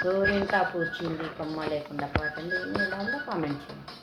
గోరింటా పూచింది కొమ్మ లేకుండా పాటండి ఎలా ఉందో కామెంట్ చేయండి.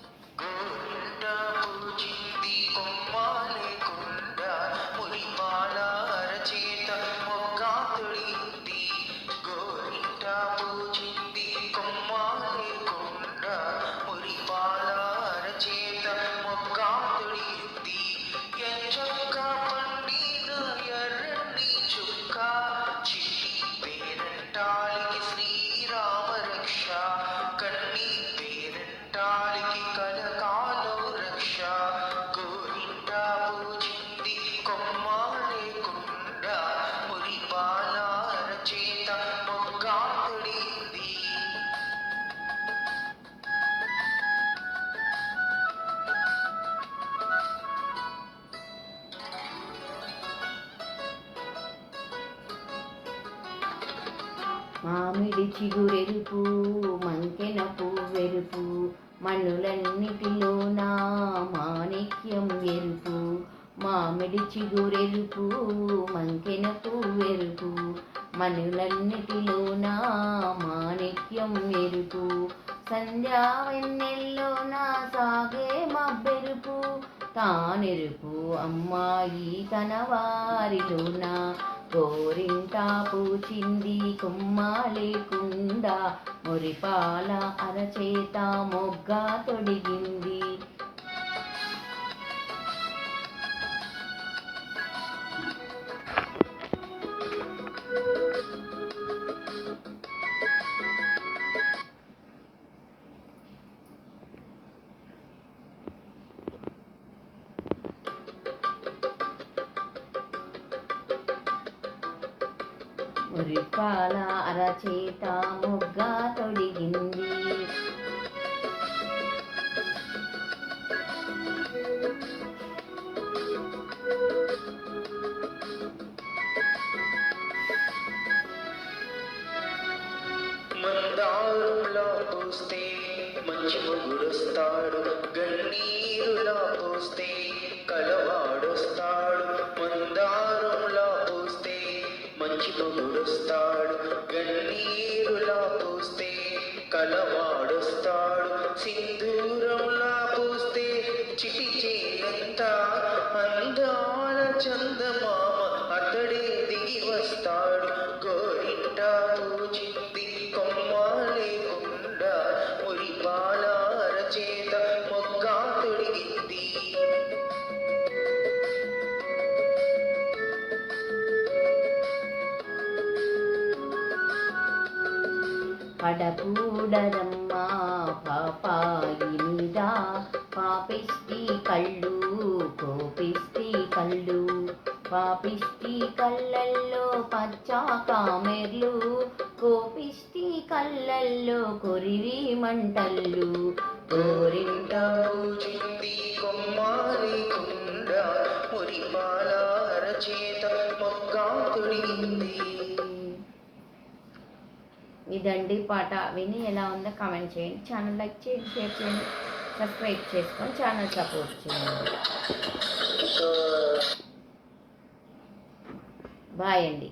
మామిడి చిగురెరుపు మంకెన పువ్వెరుపు మన్నులన్నిటిలోనా మాణిక్యం ఎరుపు. మామిడి చిగురెరుపు మంకెన పువ్వెరుపు మన్నులన్నిటిలోనా మాణిక్యం ఎరుపు. సంధ్యా వెన్నెల్లోనా సాగే మబ్బెరుపు తానెరుపు అమ్మాయి తన వారిలోనా. గోరింటా పూచింది కొమ్మ లేకుండా మురిపాల అరచేత మొగ్గ తొడిగింది. మురిపాల అరచేత మొగ్గ తొడిగింది. మందారంలా పూస్తే మంచి మొగుడొస్తాడు, గన్నీరులా పూస్తే కలవాడొస్తాడు. మందారంలా పూస్తే మంచి మొగుడొస్తాడు, గన్నీరులా పూస్తే కలవాడొస్తాడు. సింధూరంలా పూస్తే చిటి చేయంత అందాల చందమామ అతడే దిగి వస్తాడు. గోరింటా పూచింది కొమ్మ లేకుండా మురిపాల అరచేత మొగ్గ తొడిగింది. పడకూడదమ్మా పాపాయి మీద పాపిష్టి కళ్ళు కోపిష్టి కళ్ళు. పాపిష్టి కళ్ళల్లో పచ్చా కామెర్లు కోపిష్టి కళ్ళల్లో కొరివి మంటళ్ళు. గోరింటా పూచింది కొమ్మ లేకుండా మురిపాల అరచేత మొగ్గ తొడిగింది. ఇదండి పాట. విని ఎలా ఉందో కామెంట్ చేయండి. ఛానల్ లైక్ చేయండి, షేర్ చేయండి, సబ్స్క్రైబ్ చేసుకొని ఛానల్ సపోర్ట్ చేయండి. బాయ్ అండి.